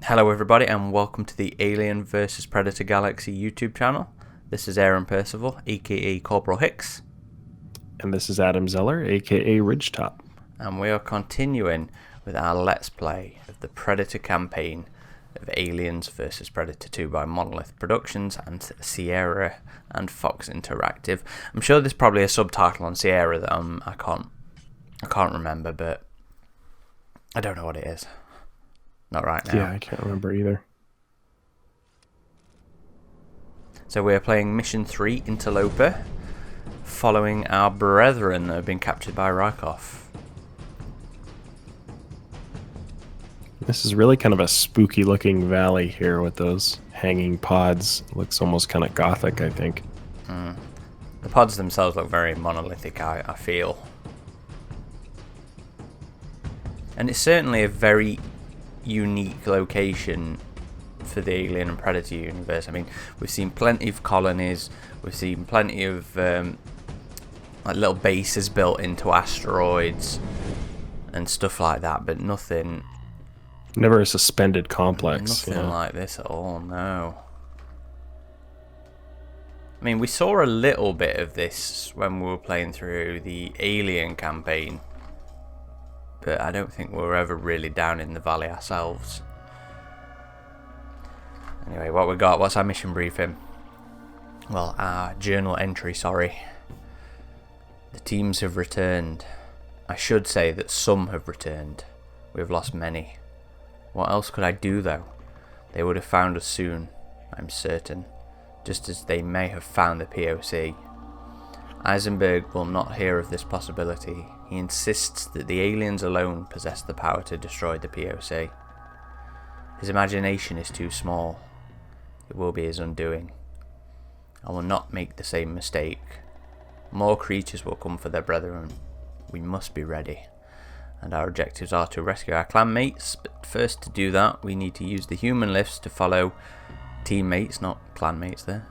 Hello everybody and welcome to the Alien vs Predator Galaxy YouTube channel. This is Aaron Percival, aka Corporal Hicks. And this is Adam Zeller, aka Ridgetop. And we are continuing with our Let's Play of the Predator campaign of Aliens vs Predator 2 by Monolith Productions and Sierra and Fox Interactive. I'm sure there's probably a subtitle on Sierra that I can't remember, but I don't know what it is. Not right now. Yeah, I can't remember either. So we are playing Mission 3, Interloper, following our brethren that have been captured by Rykov. This is really kind of a spooky looking valley here with those hanging pods. Looks almost kind of gothic, I think. The pods themselves look very monolithic, I feel. And it's certainly a very unique location for the Alien and Predator universe. I mean, we've seen plenty of colonies, we've seen plenty of like little bases built into asteroids and stuff like that, but nothing. Never a suspended complex. Nothing like this at all, no. I mean, we saw a little bit of this when we were playing through the Alien campaign, but I don't think we were ever really down in the valley ourselves. Anyway, what we got? What's our mission briefing? Well, our journal entry, sorry. The teams have returned. I should say that some have returned. We've lost many. What else could I do, though? They would have found us soon, I'm certain. Just as they may have found the POC. Eisenberg will not hear of this possibility. He insists that the aliens alone possess the power to destroy the POC. His imagination is too small. It will be his undoing. I will not make the same mistake. More creatures will come for their brethren. We must be ready. And our objectives are to rescue our clan mates, but first to do that we need to use the human lifts to follow teammates, not clan mates there.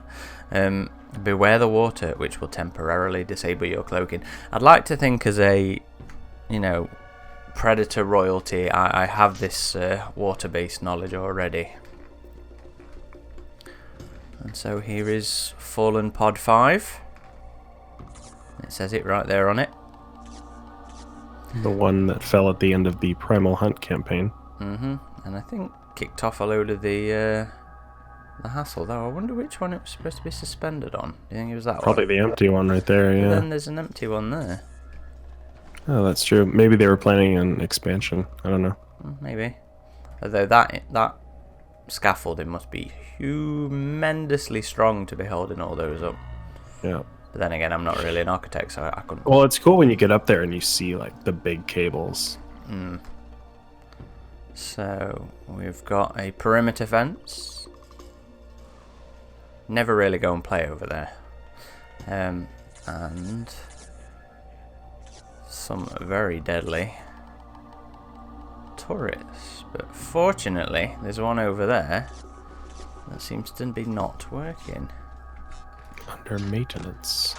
Beware the water, which will temporarily disable your cloaking. I'd like to think as a, Predator royalty, I have this water-based knowledge already. And so here is Fallen Pod 5. It says it right there on it. The one that fell at the end of the Primal Hunt campaign. And I think kicked off a load of the hassle, though. I wonder which one it was supposed to be suspended on. Do you think it was that Probably one? the empty one right there, yeah. But then there's an empty one there. Oh, that's true. Maybe they were planning an expansion. I don't know. Maybe. Although that scaffolding must be humongously strong to be holding all those up. Yeah. But then again, I'm not really an architect, so I couldn't. Well, it's cool when you get up there and you see like the big cables. So we've got a perimeter fence. Never really go and play over there. And some very deadly turrets. But fortunately, there's one over there that seems to be not working. Under maintenance.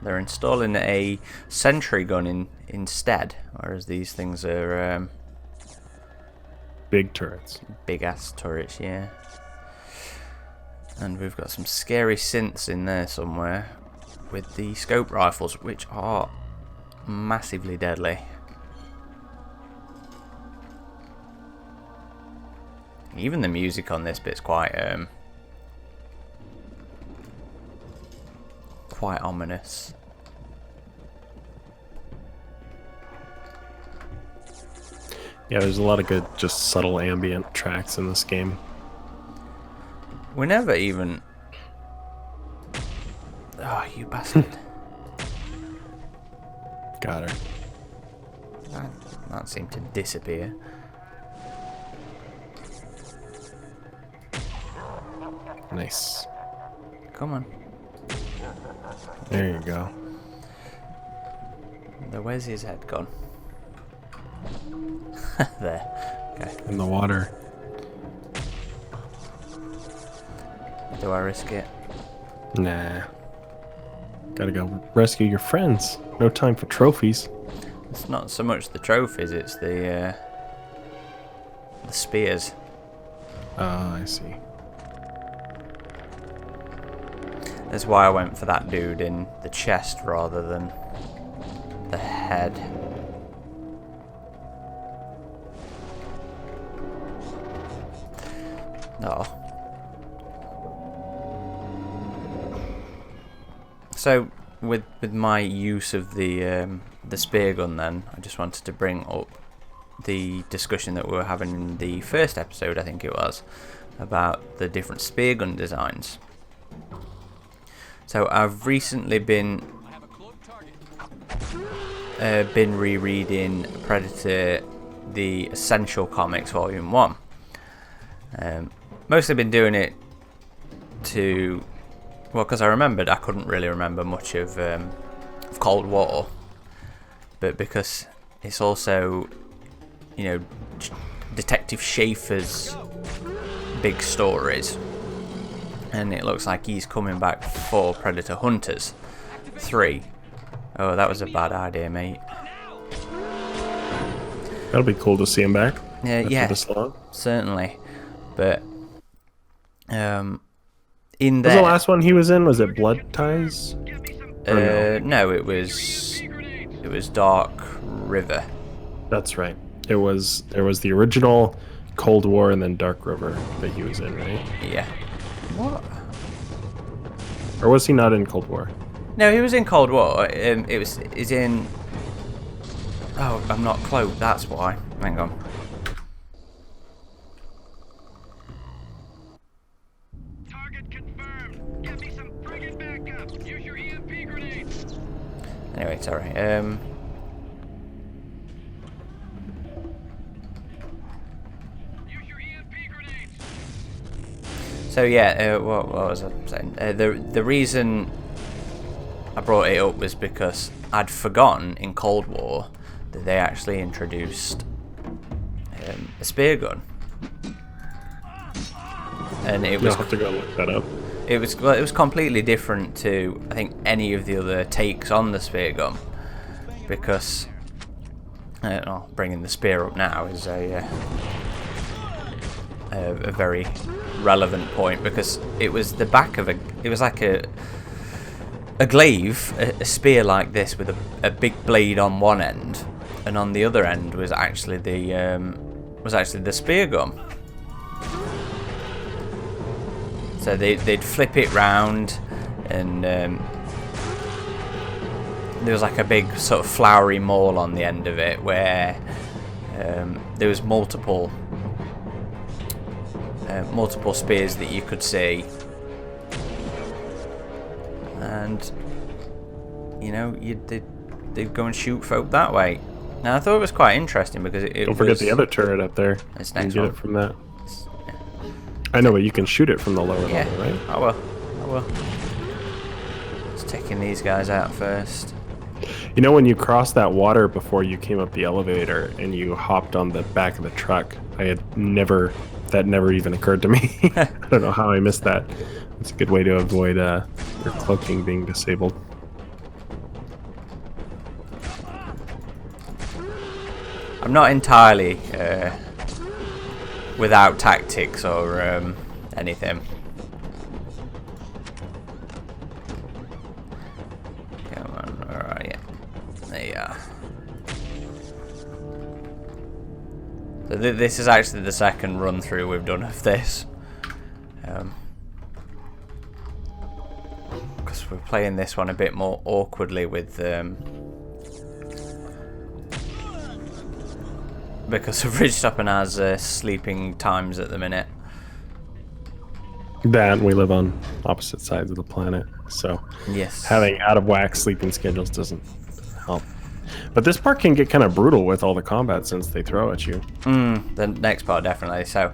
They're installing a sentry gun instead, whereas these things are Big turrets. big ass turrets, yeah. And we've got some scary synths in there somewhere with the scope rifles, which are massively deadly. Even the music on this bit's quite ominous. Yeah, there's a lot of good, just subtle ambient tracks in this game. We never even... Oh, you bastard. Got her. That seemed to disappear. Nice. Come on. There you go. Where's his head gone? There. Okay. In the water. Do I risk it? Nah. Gotta go rescue your friends. No time for trophies. It's not so much the trophies, it's the spears. I see. That's why I went for that dude in the chest rather than the head. Oh. So with my use of the spear gun, then I just wanted to bring up the discussion that we were having in the first episode, I think it was, about the different spear gun designs. So I've recently been rereading Predator: The Essential Comics Volume 1. Mostly been doing it to, well, because I remembered I couldn't really remember much of Cold War, but because it's also, you know, Detective Schaefer's big stories, and it looks like he's coming back for Predator Hunters 3. Oh, that was a bad idea, mate. That'll be cool to see him back. Yeah, this long. Certainly. But in Was there, the last one he was in? Was it Blood Ties? no, it was Dark River. That's right. There was the original Cold War and then Dark River that he was in, right? Yeah. What? Or was he not in Cold War? No, he was in Cold War. He's in. Oh, I'm not cloaked. That's why. Hang on. Target confirmed. Get me some friggin' backup. Use your EMP grenades. Anyway, sorry. Use your EMP grenades. So yeah, what was I saying? The reason I brought it up was because I'd forgotten in Cold War that they actually introduced a spear gun, and it was. You'll have to go look that up. It was completely different to, I think, any of the other takes on the spear gun, because bringing the spear up now is a very relevant point, because it was the back of it was like a glaive, a spear like this with a big blade on one end, and on the other end was actually the spear gun. So they'd flip it round, and there was like a big sort of flowery maul on the end of it, where there was multiple spears that you could see, and you know they'd go and shoot folk that way. Now I thought it was quite interesting because it Don't forget the other turret up there. It's You next can get one. it from that. I know, but you can shoot it from the lower Yeah, level, right? I will. Just taking these guys out first. You know, when you crossed that water before you came up the elevator and you hopped on the back of the truck, that never even occurred to me. I don't know how I missed that. It's a good way to avoid your cloaking being disabled. I'm not entirely without tactics or anything. Come on, alright, yeah. There you are. So this is actually the second run through we've done of this. Because we're playing this one a bit more awkwardly with because of Ridgetoppen has sleeping times at the minute. That we live on opposite sides of the planet, so Yes. having out of whack sleeping schedules doesn't help. But this part can get kind of brutal with all the combat since they throw at you. The next part definitely. So,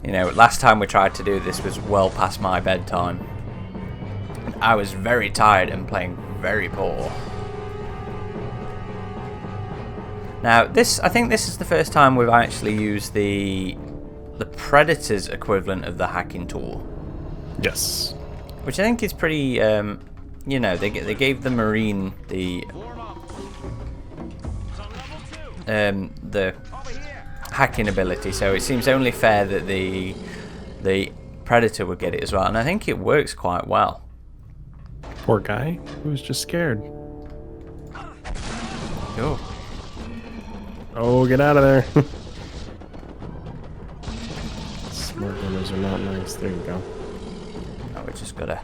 you know, last time we tried to do this was well past my bedtime. And I was very tired and playing very poor. Now, I think this is the first time we've actually used the Predator's equivalent of the hacking tool, Yes. which I think is pretty. You know, they gave the Marine the hacking ability, so it seems only fair that the the Predator would get it as well, and I think it works quite well. Poor guy. He was just scared. Cool. Oh, get out of there. Smart gunners are not nice. There you go. Now we just gotta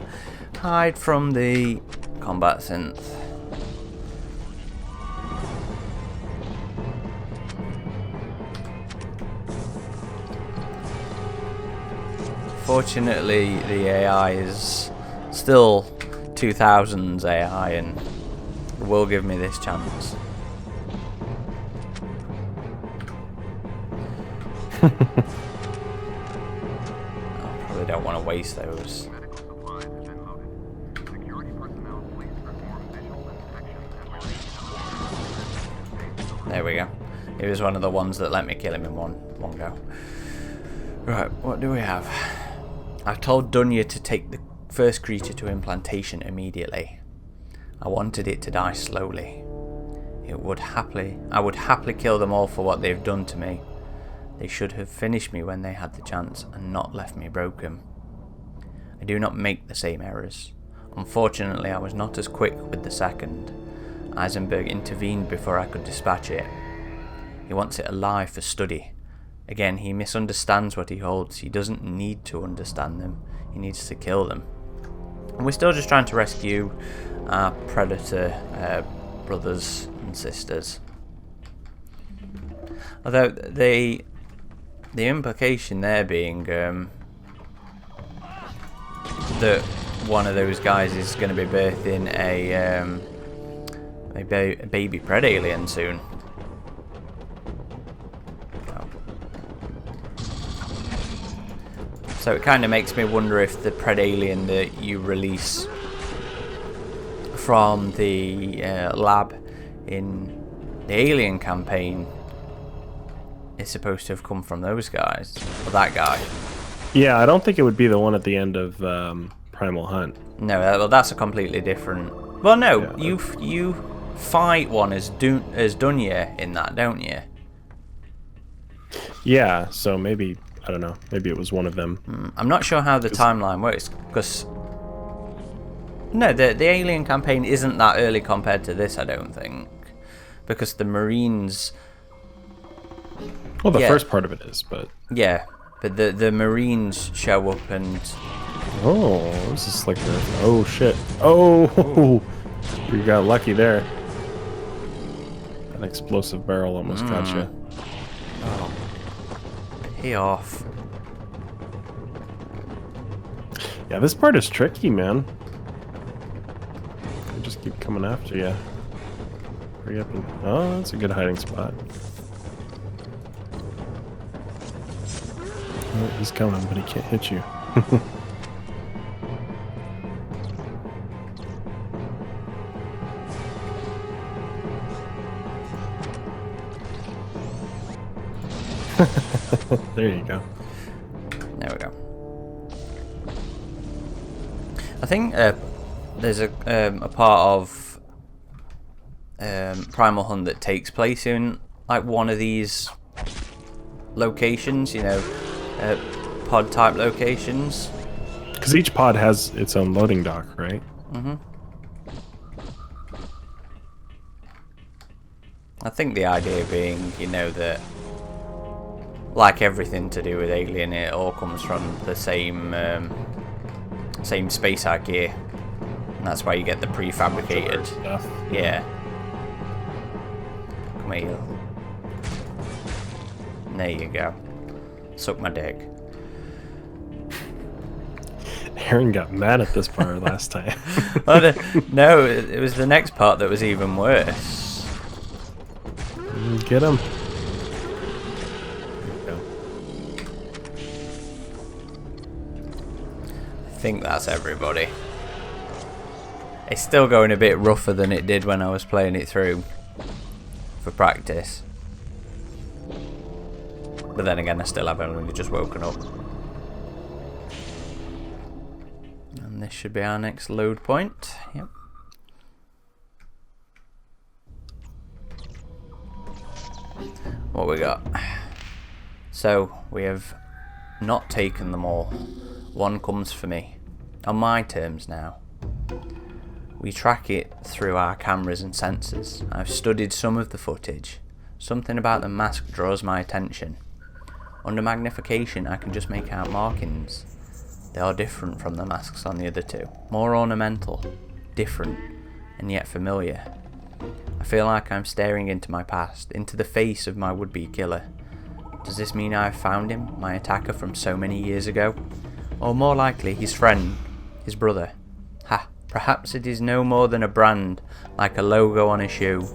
hide from the combat synth. Fortunately, the AI is still 2000s AI and will give me this chance. I probably don't want to waste those. There we go. He was one of the ones that let me kill him in one go. Right, what do we have? I've told Dunya to take the first creature to implantation immediately. I wanted it to die slowly. I would happily kill them all for what they've done to me. They should have finished me when they had the chance and not left me broken. I do not make the same errors. Unfortunately, I was not as quick with the second. Eisenberg intervened before I could dispatch it. He wants it alive for study. Again, he misunderstands what he holds. He doesn't need to understand them. He needs to kill them. And we're still just trying to rescue our Predator brothers and sisters. Although the implication there being that one of those guys is going to be birthing a baby pred alien soon. So it kind of makes me wonder if the pred alien that you release from the lab in the Alien campaign is supposed to have come from those guys, or that guy. Yeah, I don't think it would be the one at the end of Primal Hunt. No, well, that's a completely different. Well, no, Yeah, you fight one as Dunya in that, don't you? Yeah, so maybe, I don't know, maybe it was one of them. I'm not sure how the timeline works, because no, the Alien campaign isn't that early compared to this, I don't think, because the Marines. Well, the Yeah. first part of it is, but... Yeah, but the Marines show up and. Oh, this is like the... Oh, shit. Oh! You got lucky there. An explosive barrel almost got you. Oh, pay off. Yeah, this part is tricky, man. They just keep coming after you. Hurry up and... Oh, that's a good hiding spot. Oh, he's coming, but he can't hit you. There you go. There we go. I think there's a part of Primal Hunt that takes place in like one of these locations, you know, pod type locations. Because each pod has its own loading dock, right? Mm-hmm. I think the idea being, you know, that like everything to do with Alien, it all comes from the same space out gear, and that's why you get the prefabricated Stuff. Yeah. Come here. There you go. Suck my dick. Aaron got mad at this part last time. Oh, no, it was the next part that was even worse. Get him. I think that's everybody. It's still going a bit rougher than it did when I was playing it through for practice. But then again, I still have only just woken up. And this should be our next load point. Yep. What we got? So we have not taken them all. One comes for me. On my terms now. We track it through our cameras and sensors. I've studied some of the footage. Something about the mask draws my attention. Under magnification, I can just make out markings. They are different from the masks on the other two. More ornamental, different, and yet familiar. I feel like I'm staring into my past, into the face of my would-be killer. Does this mean I've found him, my attacker from so many years ago? Or more likely, his friend, his brother. Ha, perhaps it is no more than a brand, like a logo on a shoe.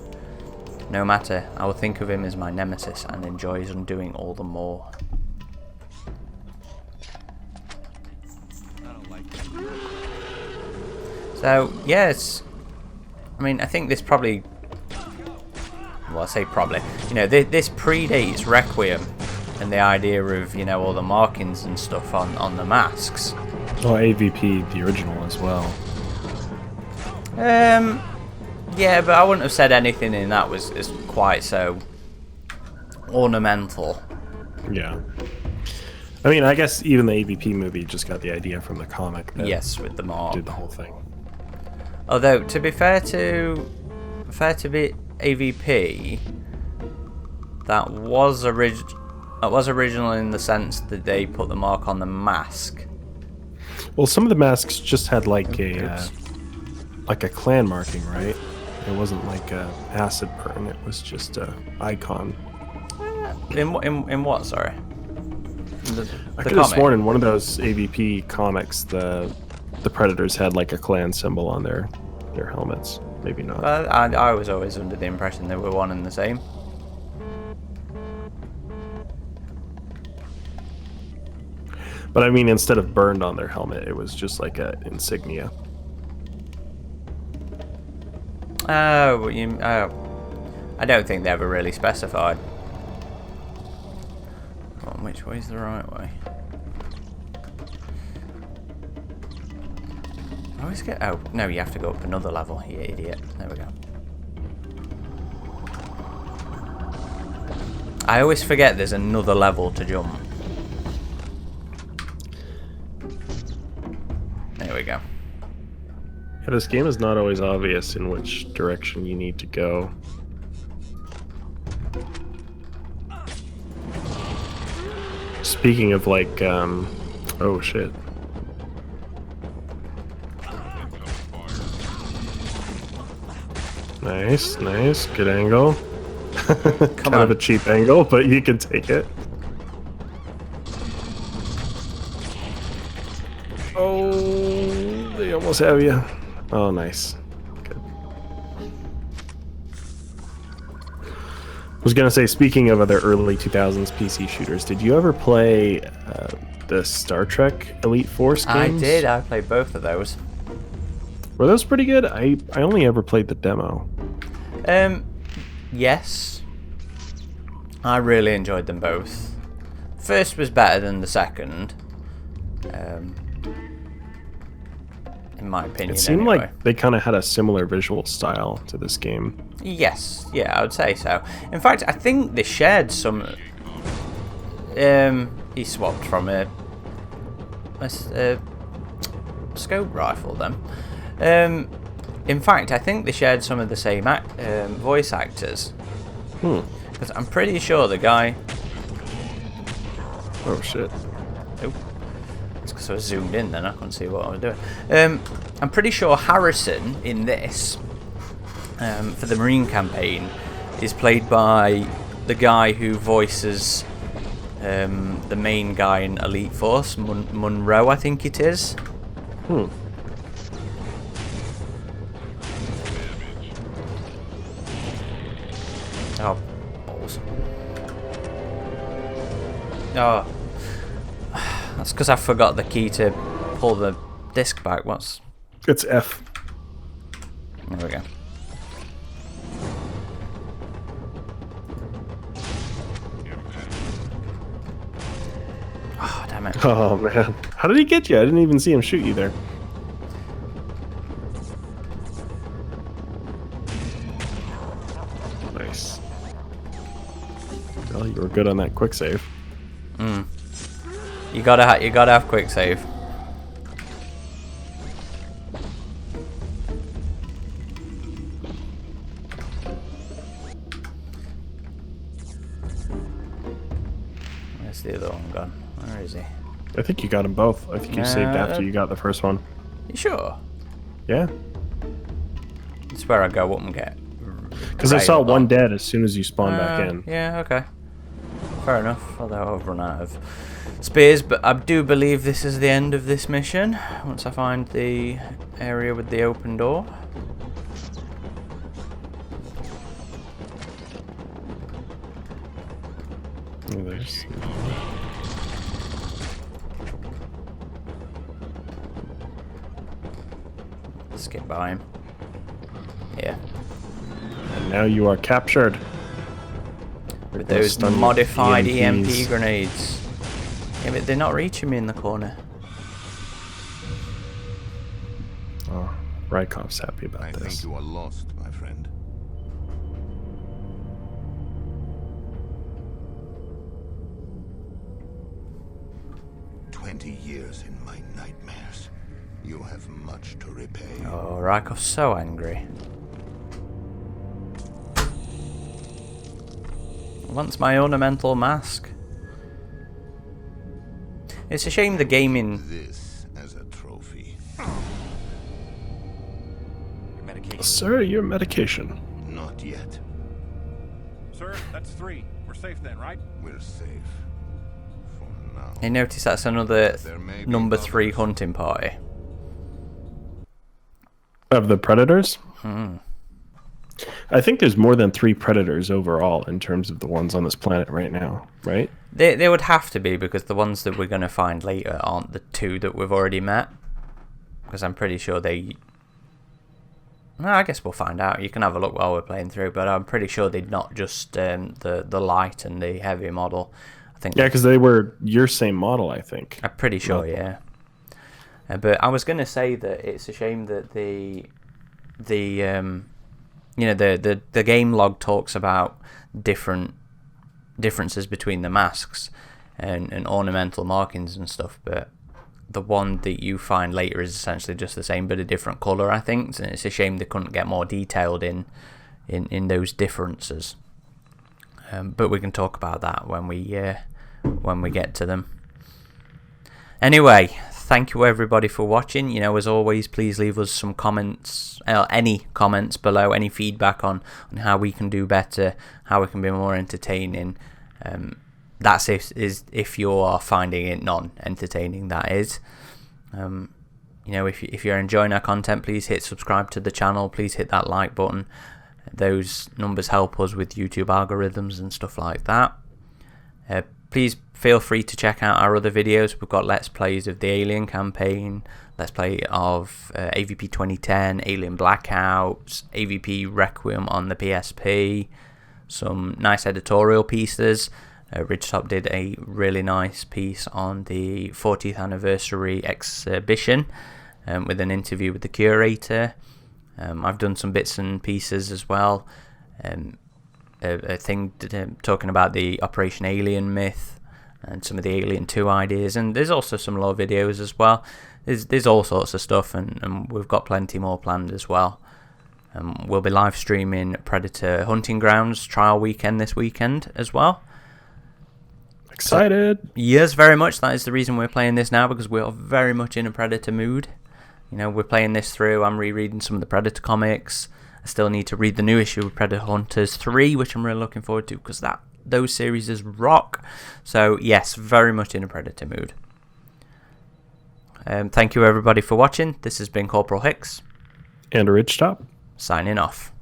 No matter, I will think of him as my nemesis and enjoy his undoing all the more. So, yes, I mean, I think this probably, well, I say probably, you know, this predates Requiem and the idea of, you know, all the markings and stuff on the masks. Oh, AVP, the original as well. Yeah, but I wouldn't have said anything in that was quite so ornamental. Yeah. I mean, I guess even the AVP movie just got the idea from the comic. That Yes, with the mark. did the whole thing. Although, to be fair to AVP, that was original in the sense that they put the mark on the mask. Well, some of the masks just had like a clan marking, right? It wasn't like a acid burn. It was just a icon. In what? Sorry. I could have sworn in one of those AVP comics, the Predators had like a clan symbol on their helmets. Maybe not. I was always under the impression they were one and the same. But I mean, instead of burned on their helmet, it was just like a insignia. Oh, I don't think they ever really specified. Which way's the right way? I always get... Oh, no, you have to go up another level, you idiot. There we go. I always forget there's another level to jump. There we go. Yeah, this game is not always obvious in which direction you need to go. Speaking of like, oh shit. Nice, nice, good angle. Kind of a cheap angle, but you can take it. Oh, they almost have you. Oh, nice. Good. I was gonna say, speaking of other early 2000s PC shooters, did you ever play the Star Trek Elite Force games? I did. I played both of those. Were those pretty good? I only ever played the demo. Yes. I really enjoyed them both. First was better than the second. In my opinion, It seemed anyway. like they kind of had a similar visual style to this game. Yes, yeah, I would say so. In fact, I think they shared some. He swapped from a scope rifle then. In fact, I think they shared some of the same voice actors. Because I'm pretty sure the guy. Oh shit. Oh. Because I was zoomed in then I couldn't see what I was doing. I'm pretty sure Harrison in this, for the Marine campaign, is played by the guy who voices the main guy in Elite Force, Monroe, I think it is. Oh, balls. Oh. That's because I forgot the key to pull the disc back. What's... It's F. There we go. Oh, damn it. Oh man. How did he get you? I didn't even see him shoot you there. Nice. Well, you were good on that quick save. You gotta have quick save. Where's the other one gone? Where is he? I think you got them both. I think you saved after you got the first one. You sure? Yeah. That's where I go up and get. Because I saw one dead as soon as you spawned back in. Yeah, okay. Fair enough. Although I've run out of spears, but I do believe this is the end of this mission. Once I find the area with the open door. Oh, there's... Skip by him. Yeah. And now you are captured. With those modified EMP EMPs. grenades. Yeah, but they're not reaching me in the corner. Oh, Rykov's happy about I this. think you are lost, my friend. Years in my nightmares. You have much to repay. Oh, Rykov's so angry. Wants my ornamental mask. It's a shame the gaming. This as a trophy. Your medication. Sir, your medication. Not yet. Sir, that's 3. We're safe then, right? We're safe. For now. I notice that's another There may be number others. 3 hunting party. Of the predators? I think there's more than 3 predators overall in terms of the ones on this planet right now, right? They would have to be, because the ones that we're going to find later aren't the 2 that we've already met. Because I'm pretty sure they... No, I guess we'll find out. You can have a look while we're playing through, but I'm pretty sure they're not just the light and the heavy model. I think. Yeah, because they were your same model, I think. I'm pretty sure, yeah. But I was going to say that it's a shame that the game log talks about differences between the masks and ornamental markings and stuff, but the one that you find later is essentially just the same but a different colour, I think. And it's a shame they couldn't get more detailed in those differences. But we can talk about that when we get to them. Anyway, thank you everybody for watching. You know, as always, please leave us some comments, any comments below, any feedback on how we can do better, how we can be more entertaining. That's if you are finding it non-entertaining, that is. You know, if you're enjoying our content, please hit subscribe to the channel. Please hit that like button. Those numbers help us with YouTube algorithms and stuff like that. Please feel free to check out our other videos. We've got Let's Plays of the Alien campaign, Let's Play of AVP 2010, Alien Blackouts, AVP Requiem on the PSP, some nice editorial pieces. Ridgetop did a really nice piece on the 40th anniversary exhibition with an interview with the curator. I've done some bits and pieces as well. A thing talking about the Operation Alien myth and some of the Alien 2 ideas, and there's also some lore videos as well. There's all sorts of stuff, and we've got plenty more planned as well. We'll be live streaming Predator Hunting Grounds trial weekend this weekend as well. Excited. Yes, very much. That is the reason we're playing this now, because we're very much in a Predator mood. You know, we're playing this through. I'm rereading some of the Predator comics. I still need to read the new issue of Predator Hunters 3, which I'm really looking forward to, because those series is rock. So yes, very much in a Predator mood. Thank you everybody for watching. This has been Corporal Hicks, And a Ridgetop. signing off.